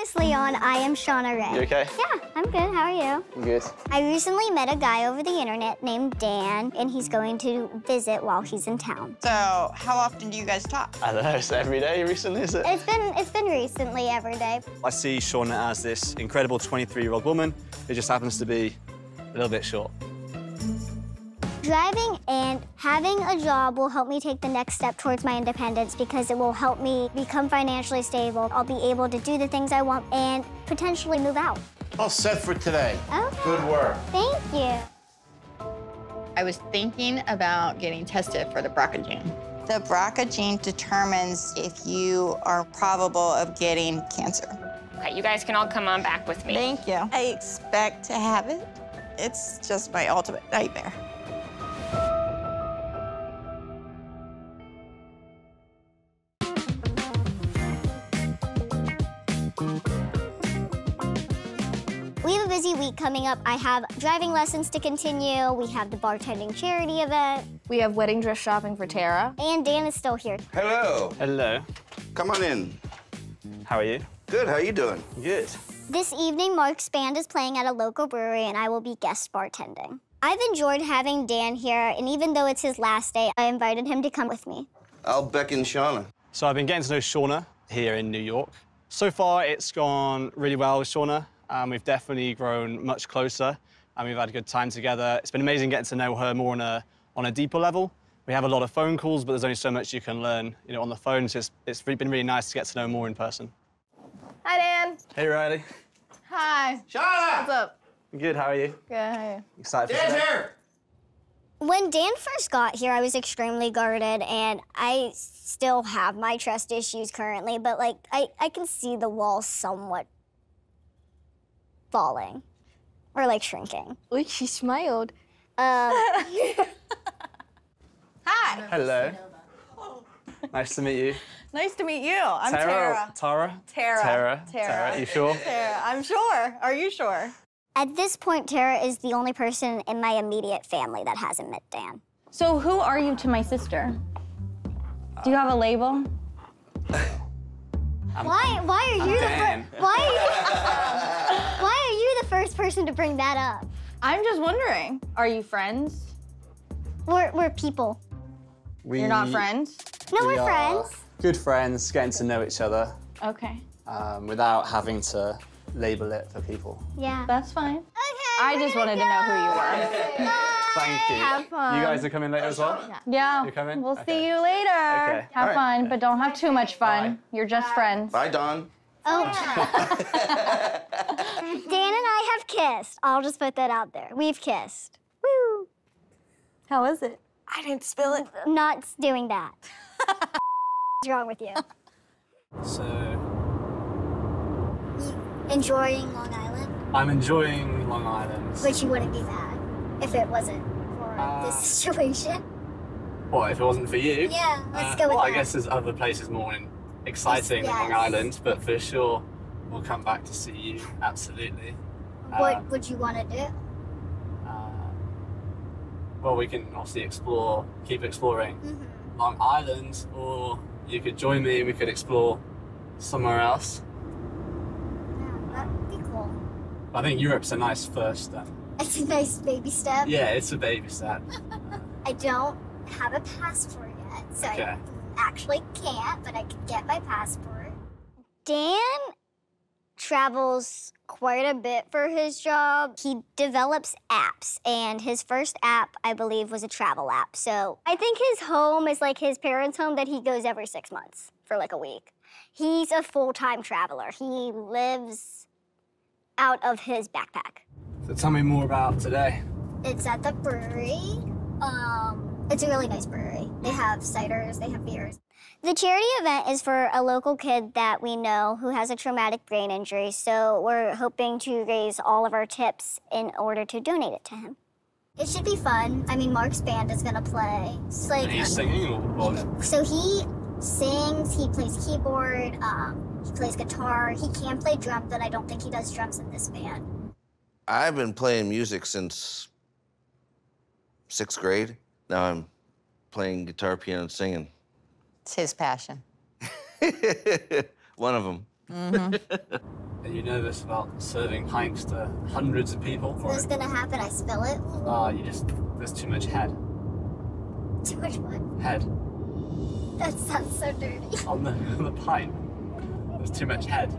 previously on I Am Šona Rej. You okay? Yeah, I'm good. How are you? I'm good. I recently met a guy over the internet named Dan, and he's going to visit while he's in town. So, how often do you guys talk? I don't know, it's every day recently, is it? It's been recently every day. I see Šona as this incredible 23-year-old woman who just happens to be a little bit short. Driving and having a job will help me take the next step towards my independence because it will help me become financially stable. I'll be able to do the things I want and potentially move out. All set for today. Okay. Good work. Thank you. I was thinking about getting tested for the BRCA gene. The BRCA gene determines if you are probable of getting cancer. Okay, you guys can all come on back with me. Thank you. I expect to have it. It's just my ultimate nightmare. We have a busy week coming up. I have driving lessons to continue. We have the bartending charity event. We have wedding dress shopping for Tara. And Dan is still here. Hello. Hello. Come on in. How are you? Good. How you doing? Good. This evening, Mark's band is playing at a local brewery, and I will be guest bartending. I've enjoyed having Dan here, and even though it's his last day, I invited him to come with me. I'll beckon Šona. So I've been getting to know Šona here in New York. So far, it's gone really well with Šona. We've definitely grown much closer, and we've had a good time together. It's been amazing getting to know her more on a deeper level. We have a lot of phone calls, but there's only so much you can learn, on the phone. So it's been really nice to get to know more in person. Hi, Dan. Hey, Riley. Hi. Šona! What's up? Good. How are you? Good. How are you? Excited for Dan's today? here! When Dan first got here, I was extremely guarded, and I still have my trust issues currently, but, I can see the walls somewhat falling or, shrinking. Look, she smiled. Hi. Hello. Nice to meet you. Nice to meet you. I'm Tara. Tara? Tara. Tara. You sure? Tara. I'm sure. Are you sure? At this point, Tara is the only person in my immediate family that hasn't met Dan. So who are you to my sister? Do you have a label? Why are you Dan. why are you the first person to bring that up? I'm just wondering. Are you friends? We're people. You're not friends? No, We we're are friends. Good friends, getting to know each other Okay. without having to label it for people. Yeah. That's fine. Okay. I just wanted to know who you were. Thank you. Have fun. You guys are coming later as well? Yeah. You're coming? We'll Okay. see you later. Okay. Have All right. fun, but don't have too much fun. Bye. You're just friends. Bye, Don. Oh. Dan and I have kissed. I'll just put that out there. We've kissed. Woo. How is it? I didn't spill it. I'm not doing that. What's wrong with you? So, Enjoying Long Island? I'm enjoying Long Island. But you wouldn't be mad if it wasn't for this situation. What, if it wasn't for you? Yeah, let's go with well, that. I guess there's other places more exciting than Long Yes. Island, but for sure, we'll come back to see you, absolutely. What would you want to do? Well, we can obviously keep exploring Long Island, or you could join me and we could explore somewhere else. Yeah, that would be cool. I think Europe's a nice first step. It's a nice baby step. Yeah, it's a baby step. I don't have a passport yet, so Okay. I actually can't, but I could get my passport. Dan travels quite a bit for his job. He develops apps, and his first app, I believe, was a travel app. So I think his home is like his parents' home that he goes every 6 months for a week. He's a full-time traveler. He lives out of his backpack. So tell me more about today. It's at the brewery. It's a really nice brewery. They have ciders, they have beers. The charity event is for a local kid that we know who has a traumatic brain injury, so we're hoping to raise all of our tips in order to donate it to him. It should be fun. I mean, Mark's band is gonna play. It's Are you singing or what? So he sings, he plays keyboard, he plays guitar, he can play drums, but I don't think he does drums in this band. I've been playing music since 6th grade. Now I'm playing guitar, piano, and singing. It's his passion. One of them. Are you nervous about serving pints to hundreds of people? What's gonna happen? I spill it? There's too much head. Too much what? Head. That sounds so dirty. On the pint. There's too much head.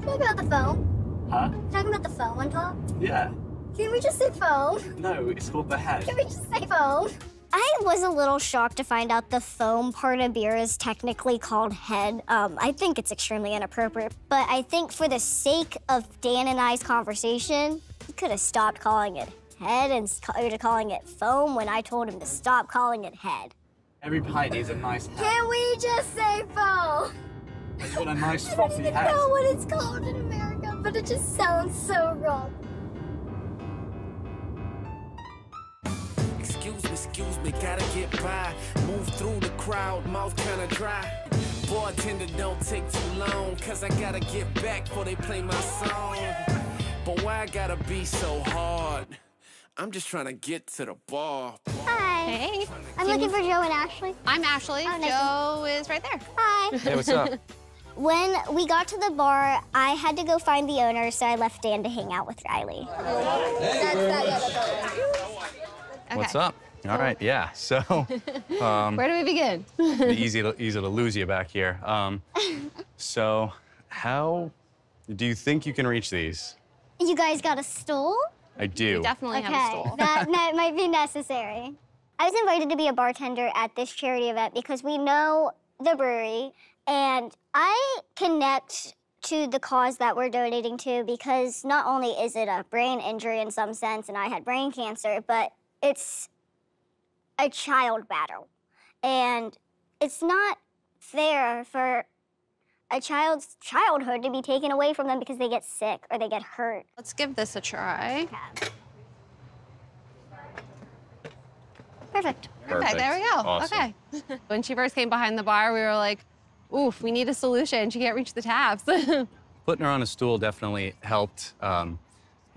Talk about the foam. Huh? Talking about the foam on top? Yeah. Can we just say foam? No, it's called the head. Can we just say foam? I was a little shocked to find out the foam part of beer is technically called head. I think it's extremely inappropriate, but I think for the sake of Dan and I's conversation, he could have stopped calling it head and started calling it foam when I told him to stop calling it head. Every pint needs a nice head. Can we just say foam? You want a nice I frothy don't even head. know what it's called in America, but it just sounds so wrong. Excuse me, gotta get by. Move through the crowd, mouth kinda dry. Bartender, don't take too long, cause I gotta get back before they play my song. But why I gotta be so hard? I'm just trying to get to the bar. Hi. Hey. I'm looking for Joe and Ashley. I'm Ashley. Oh, nice Joe is right there. Hi. Hey, what's up? When we got to the bar, I had to go find the owner, so I left Dan to hang out with Riley. What's up? All right, yeah. So, Where do we begin? easy to lose you back here. So, how do you think you can reach these? You guys got a stool? I do. We definitely have a stool. that might be necessary. I was invited to be a bartender at this charity event because we know the brewery, and I connect to the cause that we're donating to because not only is it a brain injury in some sense, and I had brain cancer, but it's a child battle. And it's not fair for a child's childhood to be taken away from them because they get sick or they get hurt. Let's give this a try. Okay. Perfect. Perfect. There we go. Awesome. Okay. When she first came behind the bar, we were like, oof, we need a solution. She can't reach the taps. Putting her on a stool definitely helped.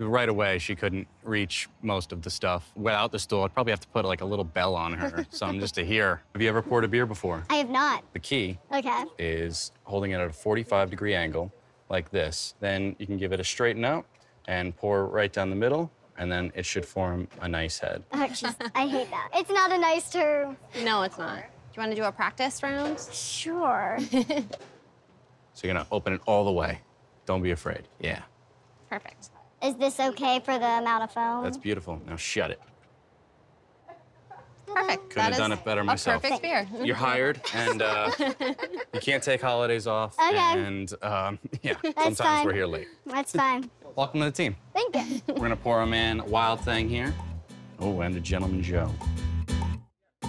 Right away, she couldn't reach most of the stuff. Without the stool, I'd probably have to put like a little bell on her, something just to hear. Have you ever poured a beer before? I have not. The key Okay. is holding it at a 45-degree angle, like this. Then you can give it a straighten out and pour right down the middle, and then it should form a nice head. I hate that. It's not a nice term. No, it's not. Do you want to do a practice round? Sure. So you're gonna open it all the way. Don't be afraid. Yeah, Perfect. Is this okay for the amount of foam? that's beautiful. Now shut it. Perfect. Couldn't have done it better myself. A perfect beer. You're hired, and you can't take holidays off. Okay. And yeah, sometimes fine. we're here late. That's fine. Welcome to the team. Thank you. We're gonna pour a man Wild Thing here. Oh, and a Gentleman Joe. I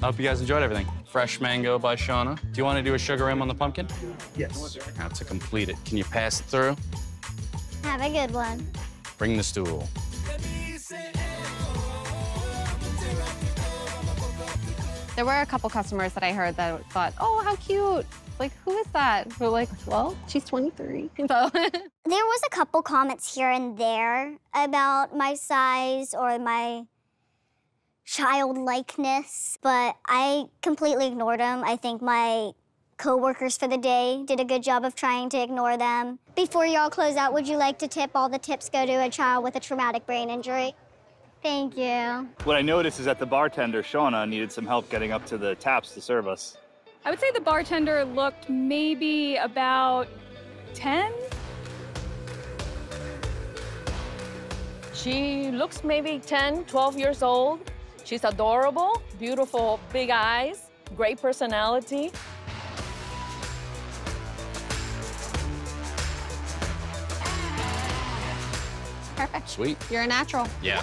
hope you guys enjoyed everything. Fresh mango by Shona. Do you want to do a sugar rim on the pumpkin? Yes. Now to complete it, can you pass it through? Have a good one. Bring the stool. There were a couple customers that I heard that thought, oh, how cute. Like, who is that? We're like, well, she's 23. So. There was a couple comments here and there about my size or my childlikeness, but I completely ignored them. I think my co-workers for the day did a good job of trying to ignore them. Before y'all close out, would you like to tip all the tips go to a child with a traumatic brain injury? Thank you. What I noticed is that the bartender, Shona, needed some help getting up to the taps to serve us. I would say the bartender looked maybe about 10. She looks maybe 10, 12 years old. She's adorable, beautiful big eyes, great personality. Perfect. Sweet. You're a natural. Yeah.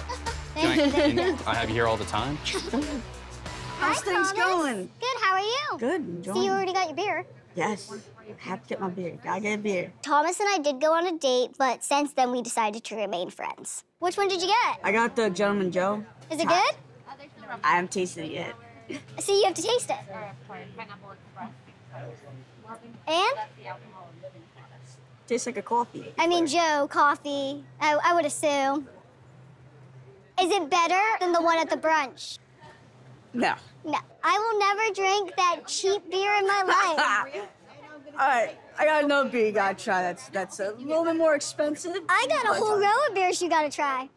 Thank you. I have you here all the time. How's things going? Good, how are you? Good, enjoying. So you already got your beer? Yes, have to get my beer. Gotta get a beer. Thomas and I did go on a date, but since then we decided to remain friends. Which one did you get? I got the Gentleman Joe. Is it good? I haven't tasted it yet. See, you have to taste it. And? Tastes like a coffee. I mean, Joe, coffee, I would assume. Is it better than the one at the brunch? No. No. I will never drink that cheap beer in my life. right, I got another beer you gotta try. That's a little bit more expensive. I got a whole row of beers you gotta try.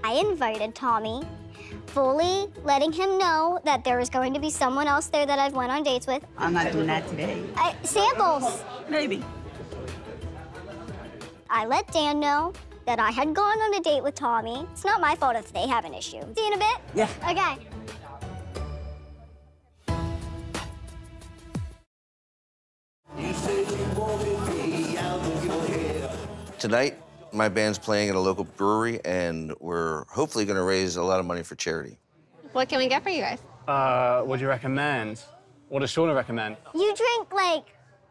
I invited Tommy, fully letting him know that there was going to be someone else there that I've went on dates with. I'm not doing that today. Samples. Maybe. I let Dan know that I had gone on a date with Tommy. It's not my fault if they have an issue. See you in a bit? Yeah. Okay. Tonight, my band's playing at a local brewery, and we're hopefully going to raise a lot of money for charity. What can we get for you guys? What do you recommend? What does Shona recommend? You drink, like,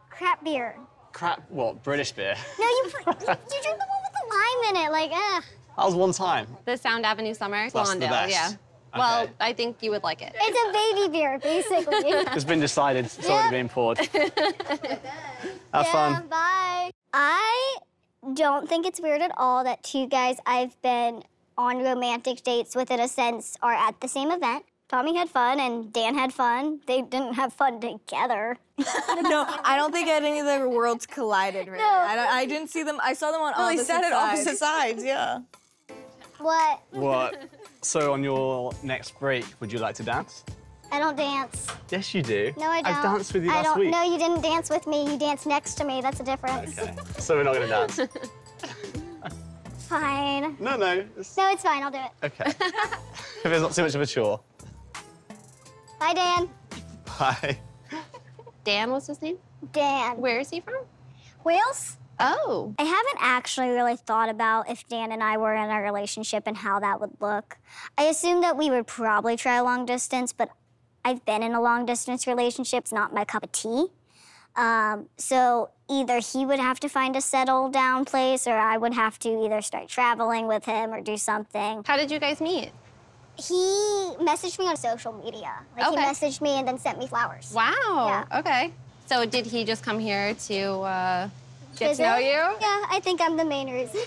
crap beer. Crap, what, British beer? No, you drink the one with the lime in it, like, ugh. That was one time. The Sound Avenue Summer, That's the Glendale, best. yeah. Okay. Well, I think you would like it. It's a baby beer, basically. It's been decided, it's already being poured. Have fun. Bye. I don't think it's weird at all that two guys I've been on romantic dates with, in a sense, are at the same event. Tommy had fun and Dan had fun. They didn't have fun together. No, I don't think any of their worlds collided, really. No. I didn't see them. I saw them on opposite sides. They sat at opposite sides, yeah. What? What? So on your next break, would you like to dance? I don't dance. Yes, you do. No, I don't. I've danced with you I last don't. week. No, you didn't dance with me. You danced next to me. That's a difference. Okay. So we're not going to dance? Fine. No. No, it's fine. I'll do it. Okay. If it's not too much of a chore. Bye, Dan. Bye. Dan, what's his name? Dan. Where is he from? Wales? Oh. I haven't actually really thought about if Dan and I were in a relationship and how that would look. I assumed that we would probably try long distance, but I've been in a long distance relationship. It's not my cup of tea. So either he would have to find a settle down place or I would have to either start traveling with him or do something. How did you guys meet? He messaged me on social media. Like, Okay. he messaged me and then sent me flowers. Wow. Yeah. Okay. So did he just come here to get to know Visit? you? Yeah, I think I'm the main reason.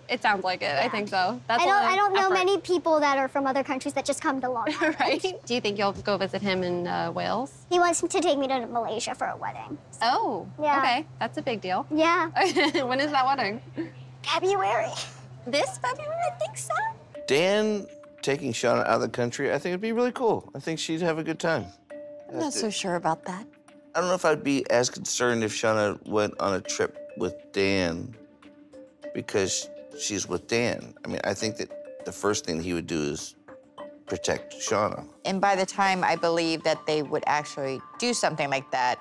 It sounds like it. I think so. That's I don't know effort. many people that are from other countries that just come to Long Island. Right? Do you think you'll go visit him in Wales? He wants to take me to Malaysia for a wedding. Oh. Yeah. Okay. That's a big deal. Yeah. When is that wedding? February. This February? I think so. Dan taking Shona out of the country, I think it'd be really cool. I think she'd have a good time. I'm not so sure about that. I don't know if I'd be as concerned if Shona went on a trip with Dan because she's with Dan. I mean, I think that the first thing he would do is protect Shona. And by the time I believe that they would actually do something like that,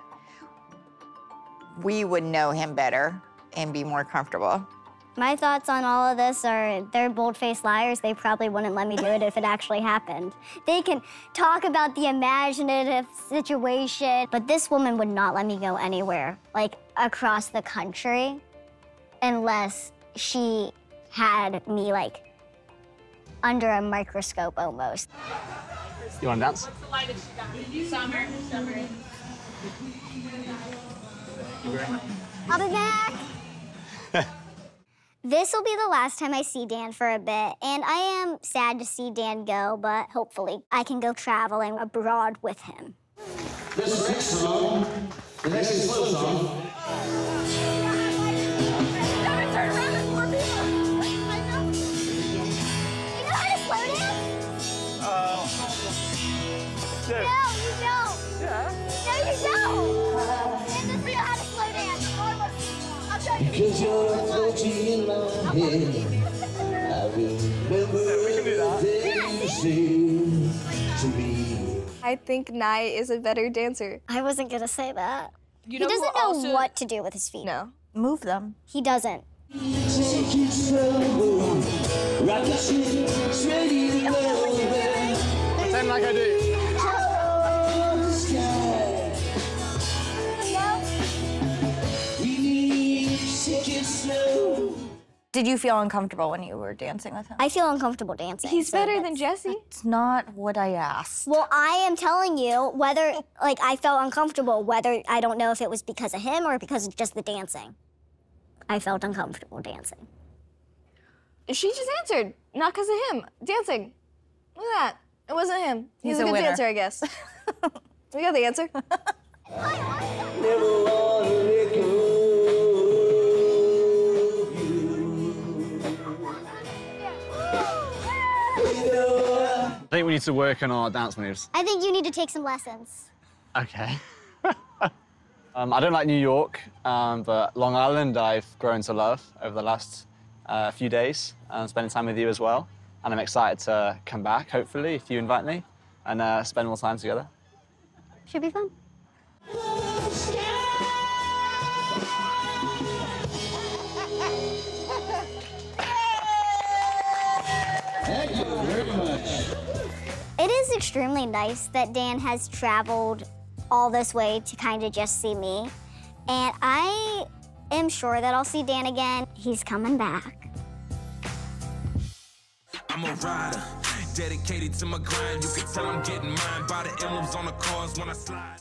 we would know him better and be more comfortable. My thoughts on all of this are they're bold-faced liars. They probably wouldn't let me do it if it actually happened. They can talk about the imaginative situation, but this woman would not let me go anywhere, like across the country, unless she had me, like, under a microscope almost. You want to dance? Summer. I'll be back. This will be the last time I see Dan for a bit, and I am sad to see Dan go, but hopefully I can go traveling abroad with him. This next song, the next is slow song. No, you don't. Yeah. No, you don't. Dan doesn't know how to slow dance. I'll show you. Because you're floating in my head. I remember everything you said to me. I think Nye is a better dancer. I wasn't gonna say that. You He know who doesn't know also- what to do with his feet. No. Move them. He doesn't. Take it slow, rock the ship, it's ready to go. Pretend like I do. Did you feel uncomfortable when you were dancing with him? I feel uncomfortable dancing. He's so better that's- than Jesse. It's not what I asked. Well, I am telling you whether, like, I felt uncomfortable, whether I don't know if it was because of him or because of just the dancing. I felt uncomfortable dancing. She just answered, not because of him. Dancing. Look at that. It wasn't him. He's a a good winner. dancer, I guess. We got the answer. Never wanna let go of you. I think we need to work on our dance moves. I think you need to take some lessons. Okay. I don't like New York, but Long Island I've grown to love over the last few days, and spending time with you as well. And I'm excited to come back, hopefully, if you invite me, and spend more time together. Should be fun. Thank you very much. It is extremely nice that Dan has traveled all this way to kind of just see me. And I am sure that I'll see Dan again. He's coming back. I'm a rider, dedicated to my grind. You can tell I'm getting mine by the emblems on the cars when I slide.